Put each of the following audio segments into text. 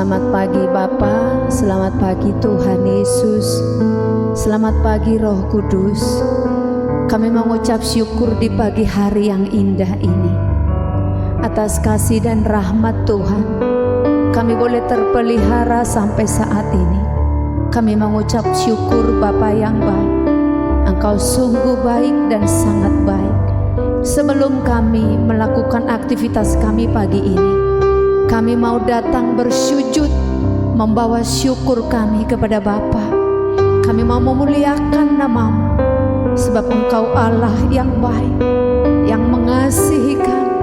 Selamat pagi Bapa, selamat pagi Tuhan Yesus, selamat pagi Roh Kudus. Kami mengucap syukur di pagi hari yang indah ini atas kasih dan rahmat Tuhan. Kami boleh terpelihara sampai saat ini. Kami mengucap syukur Bapa yang baik. Engkau sungguh baik dan sangat baik. Sebelum kami melakukan aktivitas kami pagi ini, kami mau datang bersujud, membawa syukur kami kepada Bapa. Kami mau memuliakan nama-Mu, sebab Engkau Allah yang baik, yang mengasihi kami.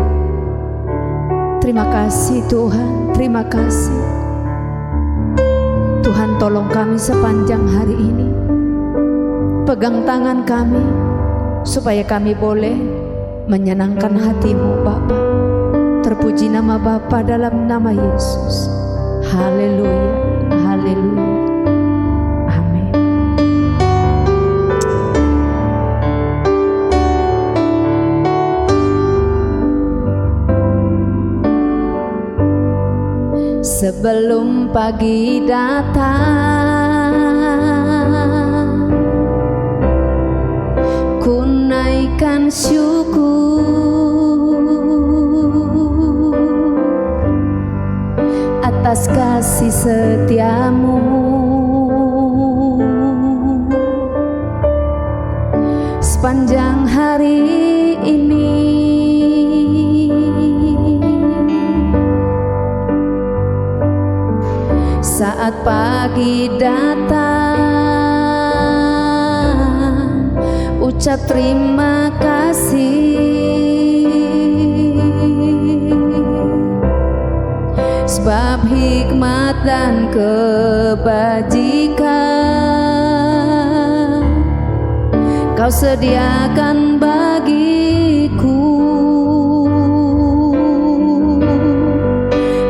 Terima kasih Tuhan, terima kasih. Tuhan tolong kami sepanjang hari ini. Pegang tangan kami, supaya kami boleh menyenangkan hati-Mu Bapa. Terpuji nama Bapa dalam nama Yesus. Haleluya, haleluya. Amin. Sebelum pagi datang, ku naikkan syukur atas kasih setia-Mu. Sepanjang hari ini, saat pagi datang, ucap terima kasih. Sebab hikmat dan kebajikan Kau sediakan bagiku.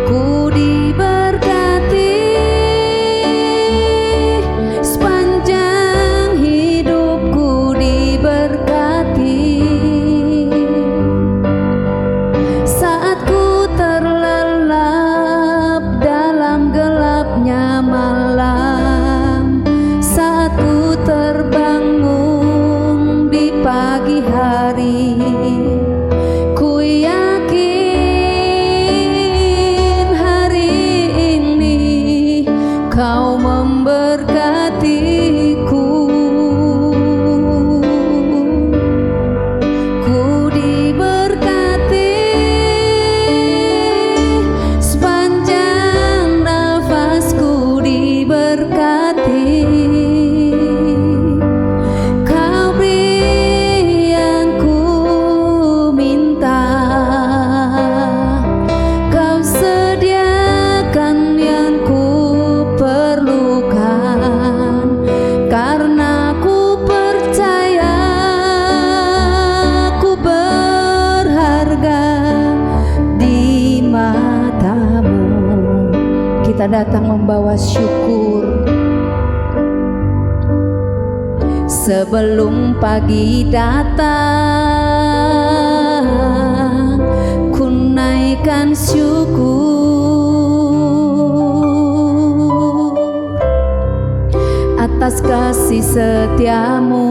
Ku diberkati sepanjang hidupku, diberkati saat ku terlelap dalam gelapnya malam, saat ku terbangun di pagi hari. Ku yakin hari ini Kau memberkatiku. Ku diberkati sepanjang nafasku, diberkati. Kau beri yang ku minta, Kau sediakan yang ku perlukan, karena ku percaya ku berharga di mata-Mu. Kita datang membawa syukur. Sebelum pagi datang, ku naikkan syukur atas kasih setia-Mu.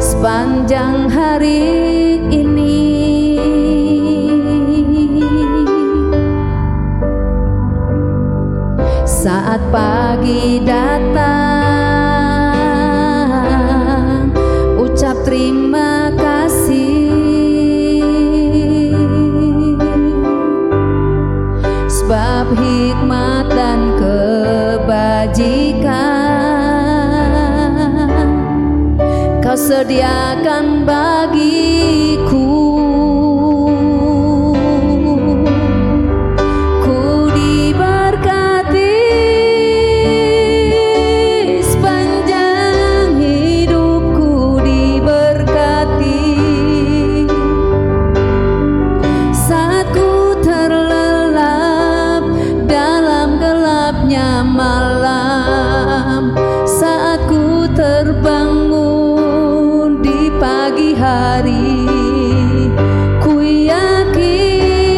Sepanjang hari ini, saat pagi datang, ucap terima kasih. Sebab hikmat dan kebajikan Kau sediakan bagiku. Ku diberkati sepanjang hidupku, diberkati saat ku terlelap dalam gelapnya malam, saat ku terbangun di pagi hari. Ku yakin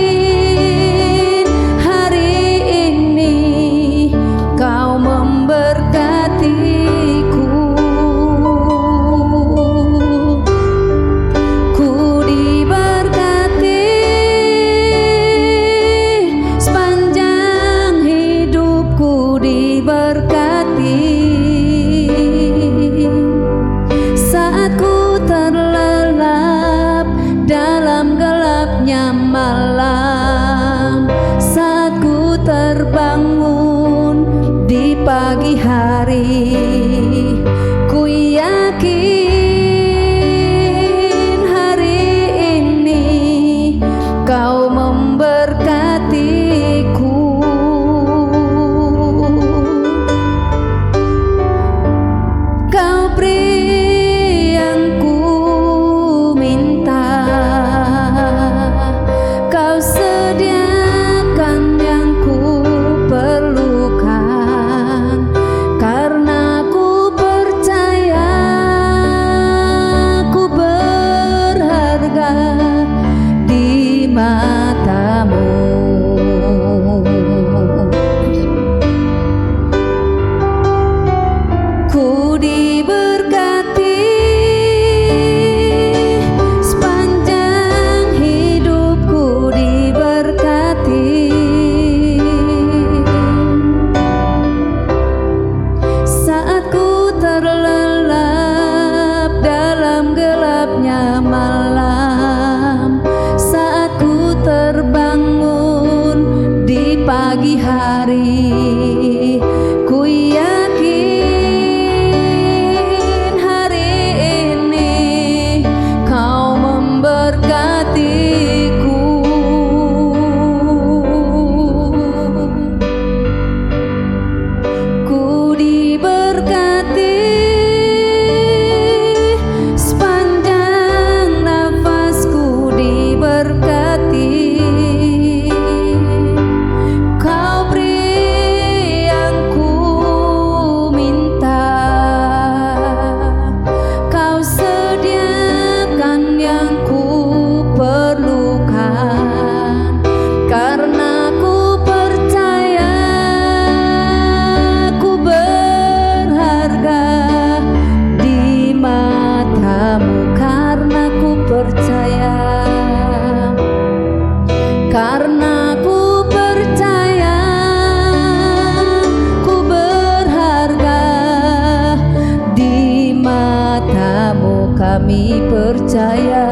percaya,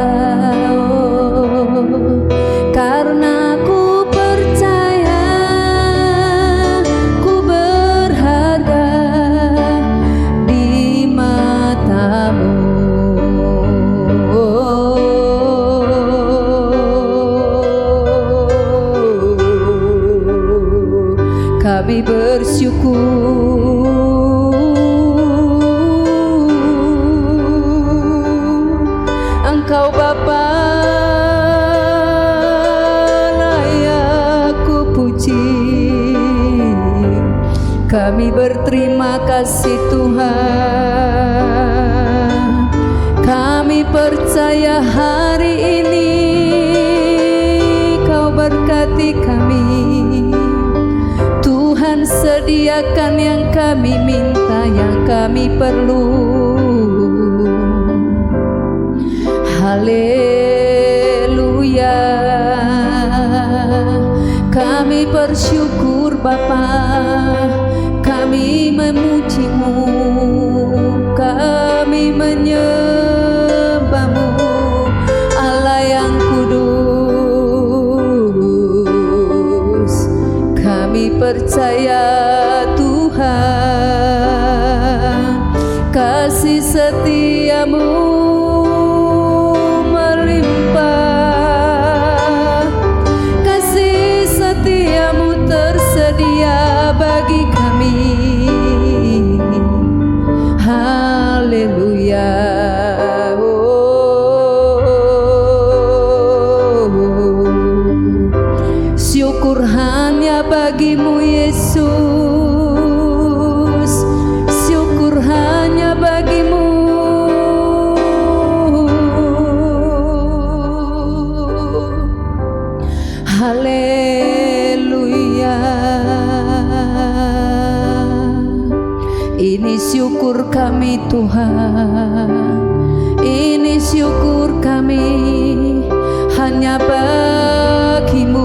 karena ku percaya ku berharga di matamu. Kami bersyukur Engkau Bapa layak ku puji. Kami berterima kasih Tuhan. Kami percaya hari ini Kau berkati kami. Tuhan sediakan yang kami minta, yang kami perlu. Haleluya. Kami bersyukur Bapa, kami memuji-Mu, kami menyembah-Mu, Allah yang kudus. Kami percaya Tuhan, kasih setia-Mu melimpah, kasih setia-Mu tersedia bagi kami. Haleluya. Syukur hanya bagi-Mu Yesus, syukur hanya bagi-Mu. Haleluya. Ini syukur kami Tuhan, ini syukur kami hanya bagi-Mu.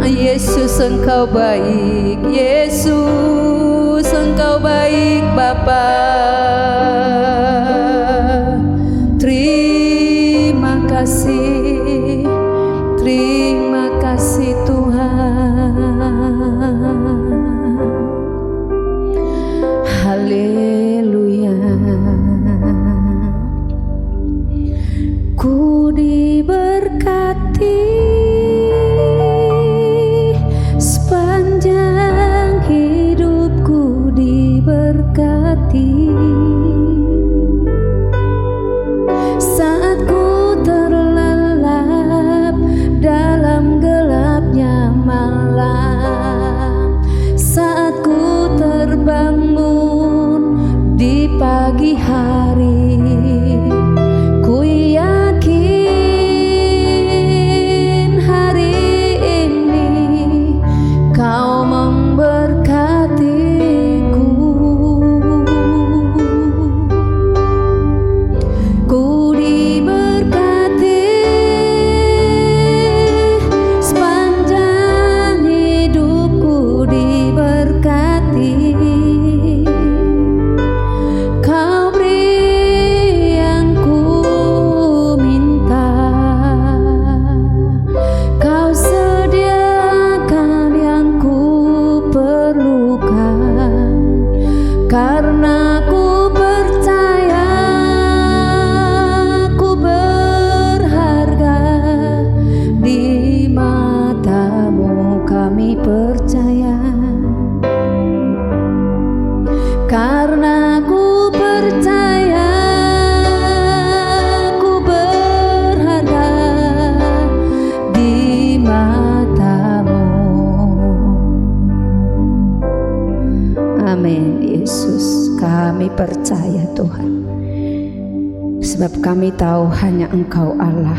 Yesus Engkau baik, Yesus Engkau baik Bapa. Terima kasih, terima kasih Tuhan. Haleluya. Ku diberkati sepanjang hidupku, diberkati saat ku terlelap dalam gelapnya malam, saat ku terbangun di pagi hari. Ku yakin hari ini Kau memberkatiku. Ku diberkati sepanjang hidupku, diberkati. Kau beri yang ku minta, Kau sediakan yang ku perlukan, karena ku percaya ku berharga di matamu. Kami percaya, karena ku percaya ku berharga di matamu. Amin. Yesus, kami percaya Tuhan, sebab kami tahu hanya Engkau Allah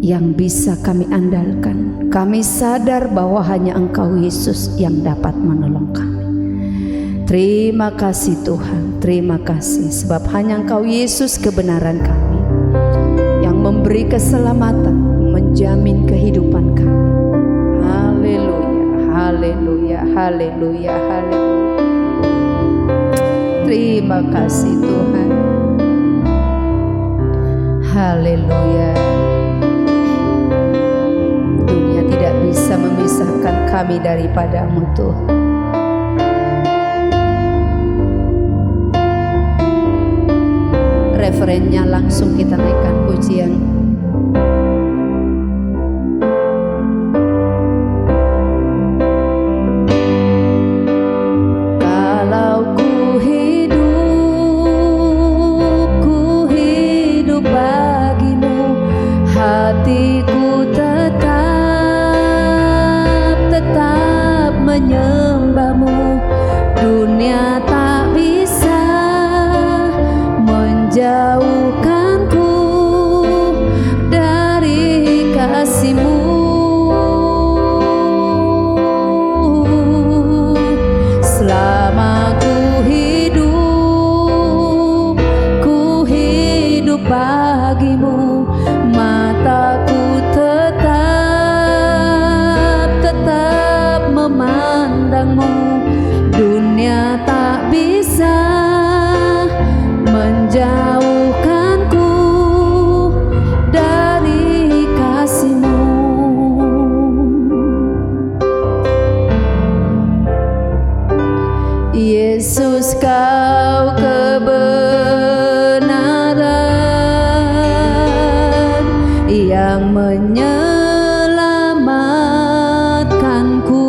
yang bisa kami andalkan. Kami sadar bahwa hanya Engkau Yesus yang dapat menolong kami. Terima kasih Tuhan, terima kasih, sebab hanya Engkau Yesus kebenaran kami, yang memberi keselamatan, menjamin kehidupan kami. Haleluya, haleluya, haleluya, haleluya. Terima kasih Tuhan. Haleluya. Dunia tidak bisa memisahkan kami daripada-Mu Tuhan. Referennya langsung kita naikkan pujian. Kalau ku hidup bagimu, hatiku tetap menyembah-Mu. Dunia tak bisa menjauhkanku dari kasih-Mu. Selama ku hidup bagi-Mu, mataku tetap memandang-Mu. Dunia tak bisa menjauhkanku dari kasih-Mu. Yesus, Kau kebenaran yang menyelamatkanku.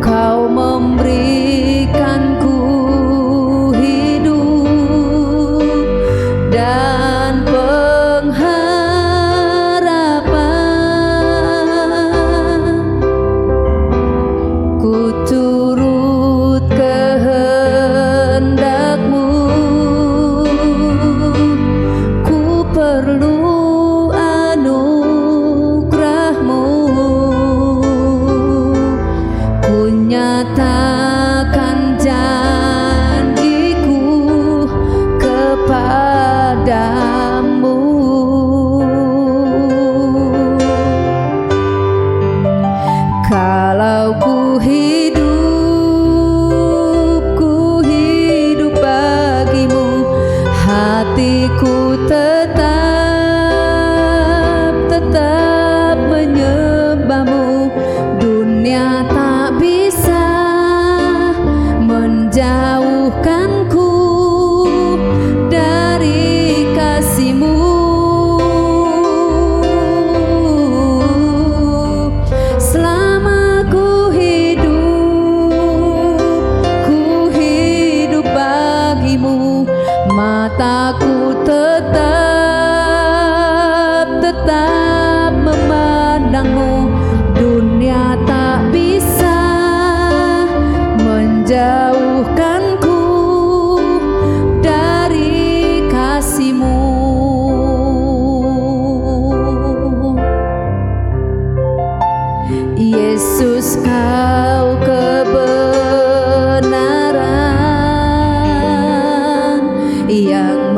Kau memberikanku hidup dan pengharapan. Ku turut kehendak-Mu, ku perlu anugerah-Mu. Ku nyatakan janjiku kepada-Mu. Kalau ku hidup bagi-Mu, hatiku tetap menyembah-Mu. Dunia tak bisa menjauhkanku dari kasih-Mu. Selama ku hidup bagi-Mu, mataku tetap memandang-Mu. Dunia tak bisa menjauhkanku dari kasih-Mu. Yesus, Kau kebenaran yang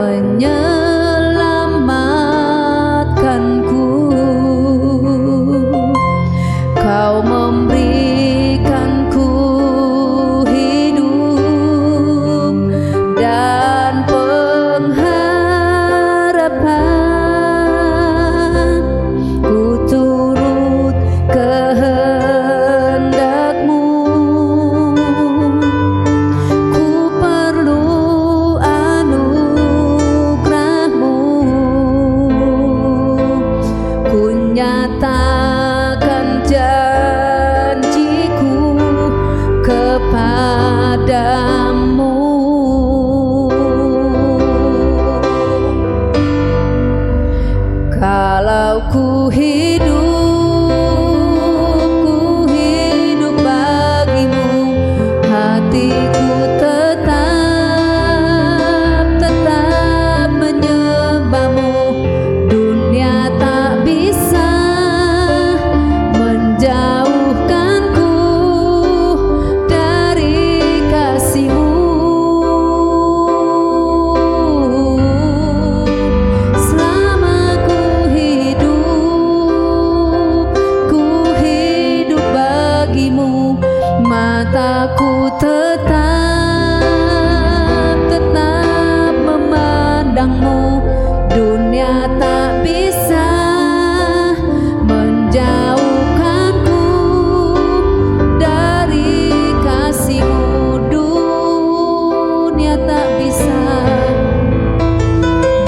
tak bisa,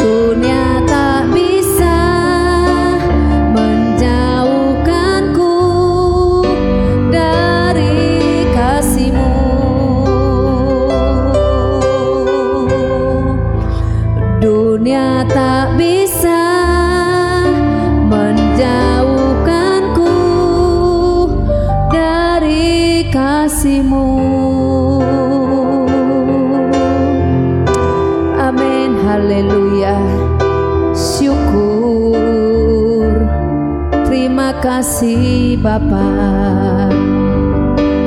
dunia tak bisa menjauhkanku dari kasih-Mu. Dunia tak bisa menjauhkanku dari kasih-Mu. Amin, haleluya. Syukur, terima kasih Bapa,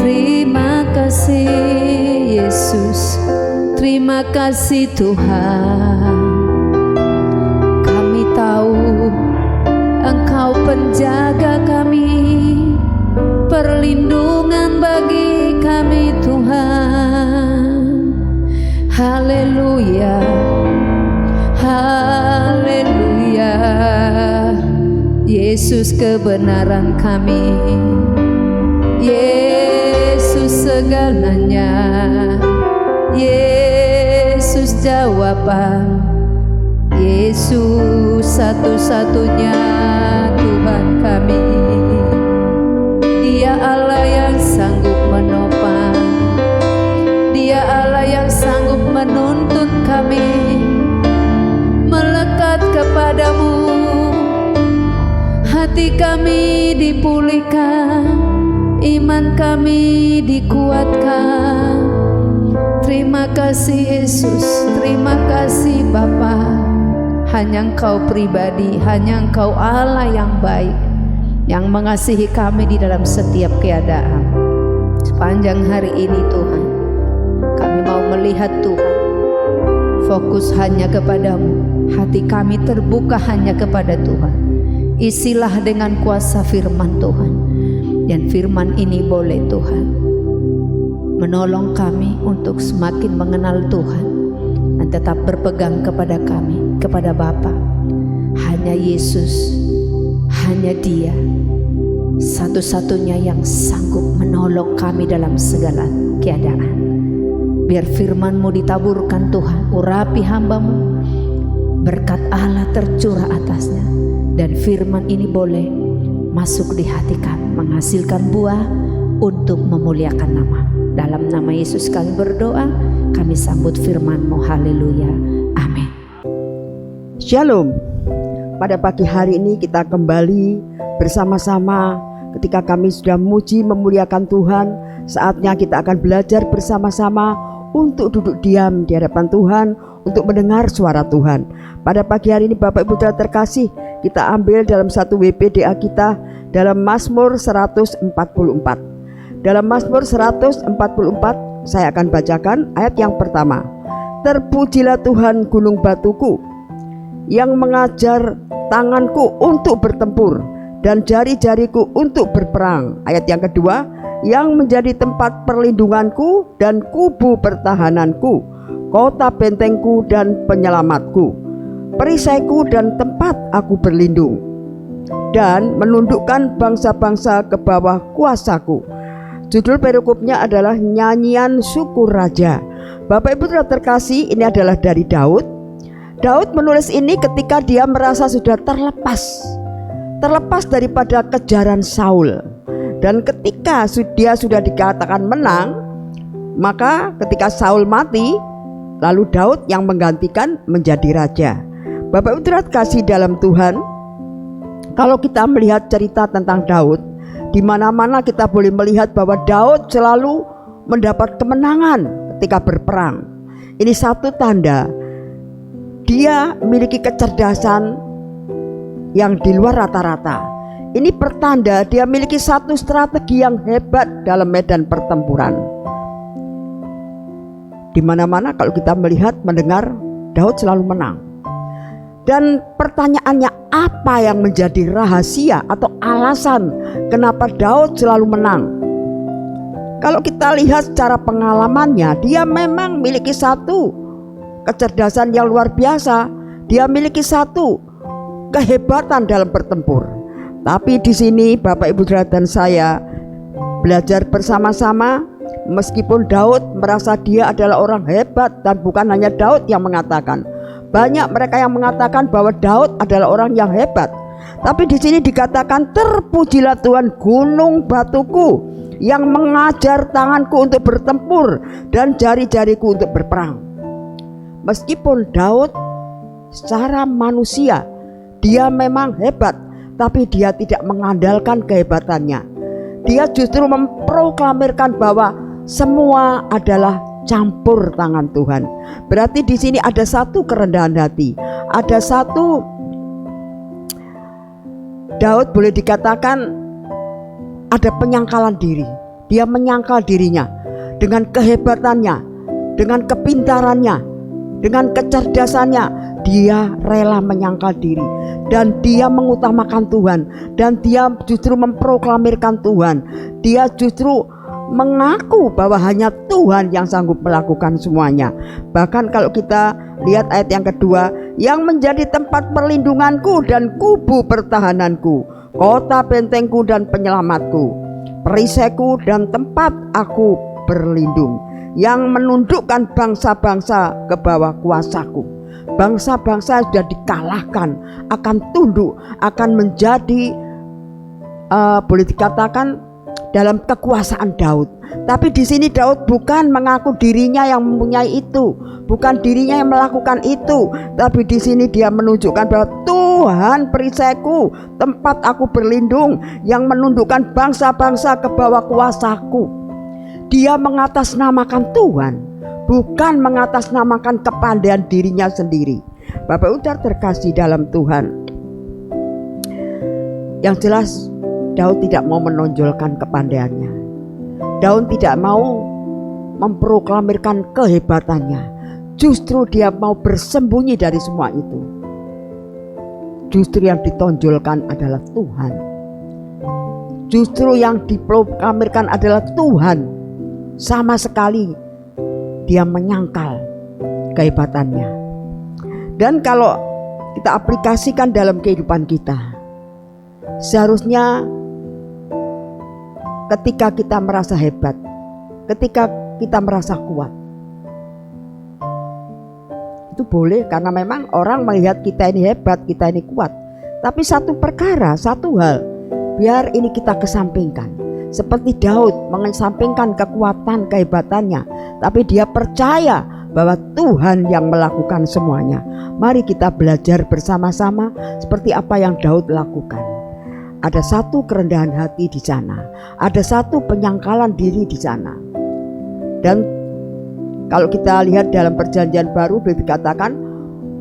terima kasih Yesus, terima kasih Tuhan. Kami tahu Engkau penjaga kami, perlindungan bagi kami Tuhan. Haleluya, haleluya. Yesus kebenaran kami, Yesus segalanya, Yesus jawaban, Yesus satu-satunya Tuhan kami. Dia Allah yang sanggup menopang, Dia Allah yang sanggup menuntun kami melekat kepadamu. Hati kami dipulihkan, iman kami dikuatkan. Terima kasih Yesus, terima kasih Bapa. Hanya Engkau pribadi, hanya Engkau Allah yang baik, yang mengasihi kami di dalam setiap keadaan. Sepanjang hari ini Tuhan, kami mau melihat Tuhan, fokus hanya kepadamu. Hati kami terbuka hanya kepada Tuhan. Isilah dengan kuasa firman Tuhan, dan firman ini boleh Tuhan menolong kami untuk semakin mengenal Tuhan dan tetap berpegang kepada kami, kepada Bapa. Hanya Yesus, hanya Dia satu-satunya yang sanggup menolong kami dalam segala keadaan. Biar firman-Mu ditaburkan Tuhan, urapi hamba-Mu, berkat Allah tercurah atasnya, dan firman ini boleh masuk di hati kami, menghasilkan buah untuk memuliakan nama. Dalam nama Yesus kami berdoa, kami sambut firman-Mu. Haleluya, amin. Shalom. Pada pagi hari ini kita kembali bersama-sama. Ketika kami sudah memuji memuliakan Tuhan, saatnya kita akan belajar bersama-sama untuk duduk diam di hadapan Tuhan, untuk mendengar suara Tuhan. Pada pagi hari ini Bapak Ibu Saudara terkasih, kita ambil dalam satu WPDA kita dalam Mazmur 144. Dalam Mazmur 144 saya akan bacakan ayat yang pertama. Terpujilah Tuhan gunung batuku, yang mengajar tanganku untuk bertempur dan jari-jariku untuk berperang. Ayat yang kedua, yang menjadi tempat perlindunganku dan kubu pertahananku, kota bentengku dan penyelamatku, perisaiku dan tempat aku berlindung, dan menundukkan bangsa-bangsa ke bawah kuasaku. Judul perikopnya adalah nyanyian syukur raja. Bapak Ibu Saudara terkasih, ini adalah dari Daud. Daud menulis ini ketika dia merasa sudah terlepas daripada kejaran Saul. Dan ketika dia sudah dikatakan menang, maka ketika Saul mati, lalu Daud yang menggantikan menjadi raja. Bapak Ibu terkasih dalam Tuhan, kalau kita melihat cerita tentang Daud, di mana-mana kita boleh melihat bahwa Daud selalu mendapat kemenangan ketika berperang. Ini satu tanda dia memiliki kecerdasan yang di luar rata-rata. Ini pertanda dia memiliki satu strategi yang hebat dalam medan pertempuran. Di mana-mana kalau kita melihat, mendengar, Daud selalu menang. Dan pertanyaannya, apa yang menjadi rahasia atau alasan kenapa Daud selalu menang? Kalau kita lihat secara pengalamannya, dia memang memiliki satu kecerdasan yang luar biasa. Dia memiliki satu kehebatan dalam bertempur. Tapi di sini Bapak Ibu Saudara dan saya belajar bersama-sama Meskipun Daud merasa dia adalah orang hebat, dan bukan hanya Daud yang mengatakan, banyak mereka yang mengatakan bahwa Daud adalah orang yang hebat. Tapi di sini dikatakan, terpujilah Tuhan gunung batuku, yang mengajar tanganku untuk bertempur dan jari-jariku untuk berperang. Meskipun Daud secara manusia dia memang hebat, tapi dia tidak mengandalkan kehebatannya. Dia justru memproklamirkan bahwa semua adalah campur tangan Tuhan. Berarti di sini ada satu kerendahan hati, ada satu, Daud boleh dikatakan ada penyangkalan diri. Dia menyangkal dirinya dengan kehebatannya, dengan kepintarannya, dengan kecerdasannya. Dia rela menyangkal diri dan dia mengutamakan Tuhan, dan dia justru memproklamirkan Tuhan. Dia justru mengaku bahwa hanya Tuhan yang sanggup melakukan semuanya. Bahkan kalau kita lihat ayat yang kedua, yang menjadi tempat perlindunganku dan kubu pertahananku, kota bentengku dan penyelamatku, perisaiku dan tempat aku berlindung, yang menundukkan bangsa-bangsa ke bawah kuasaku. Bangsa-bangsa sudah dikalahkan, akan tunduk, akan menjadi boleh dikatakan dalam kekuasaan Daud. Tapi di sini Daud bukan mengaku dirinya yang mempunyai itu, bukan dirinya yang melakukan itu, tapi di sini dia menunjukkan bahwa Tuhan perisaiku, tempat aku berlindung, yang menundukkan bangsa-bangsa ke bawah kuasaku. Dia mengatasnamakan Tuhan, bukan mengatasnamakan kepandaian dirinya sendiri. Bapak Ibu terkasih dalam Tuhan, yang jelas Daud tidak mau menonjolkan kepandaiannya. Daud tidak mau memproklamirkan kehebatannya. Justru dia mau bersembunyi dari semua itu. Justru yang ditonjolkan adalah Tuhan. Justru yang diproklamirkan adalah Tuhan. Sama sekali dia menyangkal kehebatannya. Dan kalau kita aplikasikan dalam kehidupan kita, seharusnya ketika kita merasa hebat, ketika kita merasa kuat, itu boleh, karena memang orang melihat kita ini hebat, kita ini kuat. Tapi satu perkara, satu hal, biar ini kita kesampingkan. Seperti Daud mengesampingkan kekuatan kehebatannya, tapi dia percaya bahwa Tuhan yang melakukan semuanya. Mari kita belajar bersama-sama seperti apa yang Daud lakukan. Ada satu kerendahan hati di sana, ada satu penyangkalan diri di sana. Dan kalau kita lihat dalam perjanjian baru dikatakan,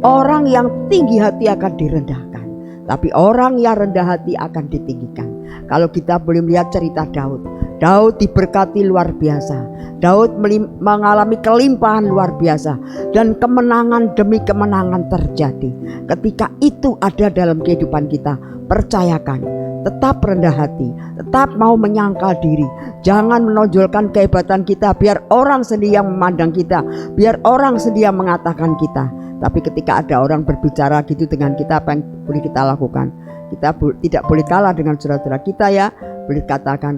orang yang tinggi hati akan direndahkan, tapi orang yang rendah hati akan ditinggikan. Kalau kita boleh melihat cerita Daud, Daud diberkati luar biasa. Daud mengalami kelimpahan luar biasa, dan kemenangan demi kemenangan terjadi. Ketika itu ada dalam kehidupan kita, percayakan, tetap rendah hati, tetap mau menyangkal diri. Jangan menonjolkan kehebatan kita biar orang sendiri yang memandang kita, biar orang sendiri yang mengatakan kita. Tapi ketika ada orang berbicara gitu dengan kita, apa yang boleh kita lakukan? Kita tidak boleh kalah dengan saudara-saudara kita, ya. Boleh katakan,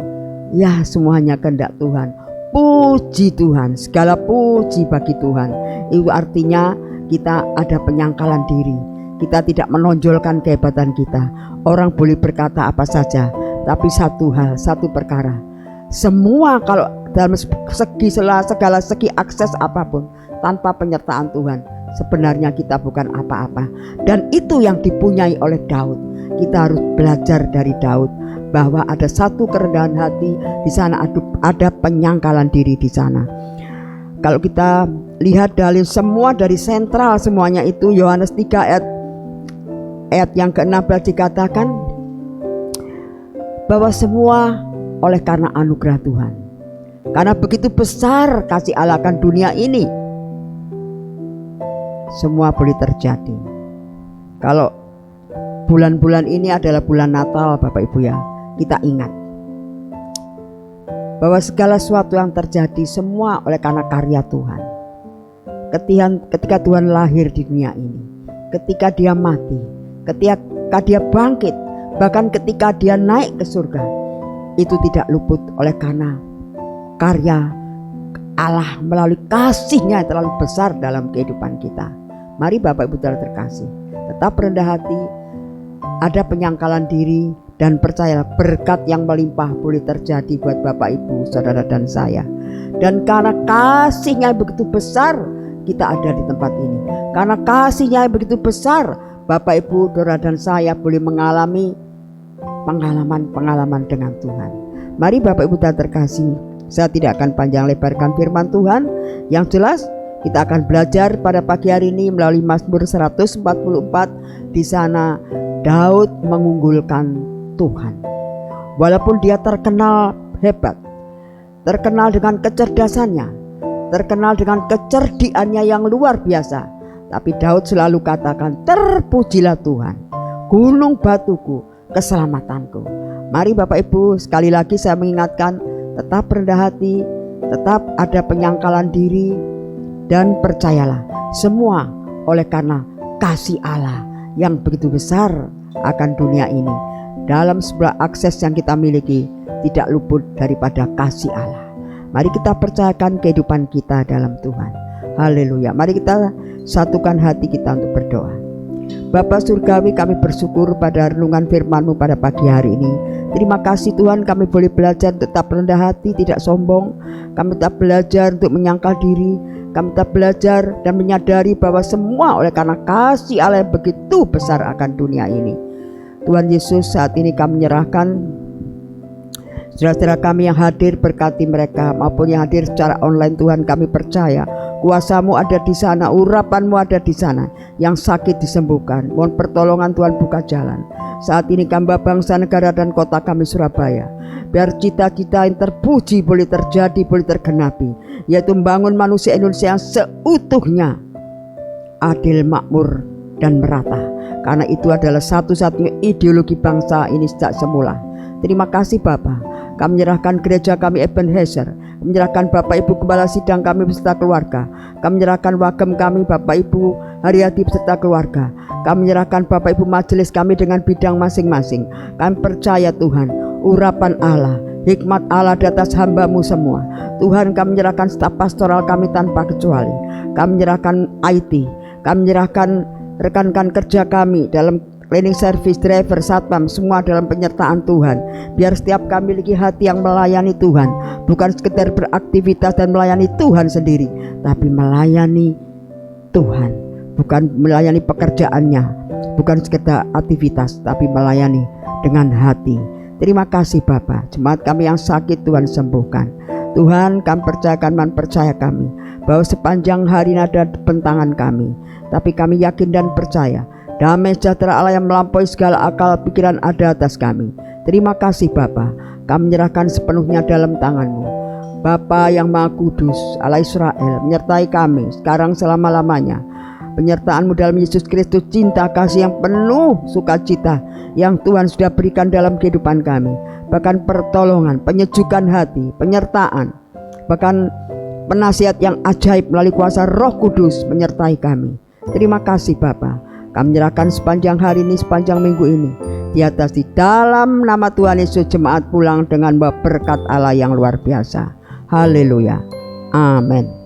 ya semuanya kehendak Tuhan. Puji Tuhan, segala puji bagi Tuhan. Itu artinya kita ada penyangkalan diri. Kita tidak menonjolkan kehebatan kita. Orang boleh berkata apa saja, tapi satu hal, satu perkara, semua kalau dalam segala segi akses apapun, tanpa penyertaan Tuhan, sebenarnya kita bukan apa-apa. Dan itu yang dipunyai oleh Daud. Kita harus belajar dari Daud bahwa ada satu kerendahan hati di sana, ada penyangkalan diri di sana. Kalau kita lihat dari semua, dari sentral semuanya itu, Yohanes 3 ayat yang ke-16 dikatakan bahwa semua oleh karena anugerah Tuhan. Karena begitu besar kasih Allah akan dunia ini, semua boleh terjadi. Kalau bulan-bulan ini adalah bulan Natal, Bapak Ibu, ya, kita ingat bahwa segala sesuatu yang terjadi semua oleh karena karya Tuhan. Ketika Tuhan lahir di dunia ini, ketika dia mati, ketika dia bangkit, bahkan ketika dia naik ke surga, itu tidak luput oleh karena karya Allah melalui kasih-Nya yang terlalu besar dalam kehidupan kita. Mari Bapak Ibu Saudara terkasih, tetap rendah hati, ada penyangkalan diri, dan percayalah berkat yang melimpah boleh terjadi buat Bapak Ibu Saudara dan saya. Dan karena kasih-Nya yang begitu besar, kita ada di tempat ini. Karena kasih-Nya yang begitu besar, Bapak Ibu Saudara dan saya boleh mengalami pengalaman-pengalaman dengan Tuhan. Mari Bapak Ibu Saudara terkasih, saya tidak akan panjang lebarkan firman Tuhan. Yang jelas kita akan belajar pada pagi hari ini melalui Mazmur 144. Di sana Daud mengunggulkan Tuhan. Walaupun dia terkenal hebat, terkenal dengan kecerdasannya, terkenal dengan kecerdikannya yang luar biasa, tapi Daud selalu katakan, terpujilah Tuhan, gunung batuku, keselamatanku. Mari Bapak Ibu, sekali lagi saya mengingatkan, tetap rendah hati, tetap ada penyangkalan diri, dan percayalah semua oleh karena kasih Allah yang begitu besar akan dunia ini. Dalam sebuah akses yang kita miliki tidak luput daripada kasih Allah. Mari kita percayakan kehidupan kita dalam Tuhan. Haleluya. Mari kita satukan hati kita untuk berdoa. Bapa Surgawi, kami bersyukur pada renungan firman-Mu pada pagi hari ini. Terima kasih Tuhan, kami boleh belajar tetap rendah hati, tidak sombong. Kami tetap belajar untuk menyangkal diri. Kami tetap belajar dan menyadari bahwa semua oleh karena kasih Allah yang begitu besar akan dunia ini. Tuhan Yesus, saat ini kami menyerahkan saudara-saudara kami yang hadir, berkati mereka maupun yang hadir secara online. Tuhan, kami percaya kuasa-Mu ada di sana, urapan-Mu ada di sana. Yang sakit disembuhkan, mohon pertolongan Tuhan, buka jalan. Saat ini kami bangsa, negara dan kota kami Surabaya, biar cita-cita yang terpuji boleh terjadi, boleh tergenapi, yaitu membangun manusia Indonesia yang seutuhnya adil, makmur, dan merata. Karena itu adalah satu-satunya ideologi bangsa ini sejak semula. Terima kasih Bapa. Kami menyerahkan gereja kami Ebenezer, menyerahkan Bapak Ibu Gembala Sidang kami beserta keluarga. Kami menyerahkan wagem kami Bapak Ibu Haryati beserta keluarga. Kami menyerahkan Bapak Ibu majelis kami dengan bidang masing-masing. Kami percaya Tuhan, urapan Allah, hikmat Allah di atas hamba-Mu semua. Tuhan, kami menyerahkan staf pastoral kami tanpa kecuali. Kami menyerahkan IT, kami menyerahkan rekan-rekan kerja kami dalam cleaning service, driver, satpam, semua dalam penyertaan Tuhan. Biar setiap kami memiliki hati yang melayani Tuhan, bukan sekedar beraktivitas dan melayani Tuhan sendiri, tapi melayani Tuhan, bukan melayani pekerjaannya, bukan sekedar aktivitas, tapi melayani dengan hati. Terima kasih Bapa. Jemaat kami yang sakit Tuhan sembuhkan. Tuhan, kami percayakan dan percaya kami bahwa sepanjang hari ada bentangan kami, tapi kami yakin dan percaya damai sejahtera Allah yang melampaui segala akal pikiran ada atas kami. Terima kasih Bapa. Kami menyerahkan sepenuhnya dalam tangan-Mu. Bapa yang Maha Kudus, Allah Israel, menyertai kami sekarang selama-lamanya. Penyertaan-Mu dalam Yesus Kristus, cinta kasih yang penuh sukacita yang Tuhan sudah berikan dalam kehidupan kami. Bahkan pertolongan, penyejukan hati, penyertaan, bahkan penasihat yang ajaib melalui kuasa Roh Kudus menyertai kami. Terima kasih Bapa. Kami menyerahkan sepanjang hari ini, sepanjang minggu ini di atas di dalam nama Tuhan Yesus. Jemaat pulang dengan berkat Allah yang luar biasa. Haleluya. Amin.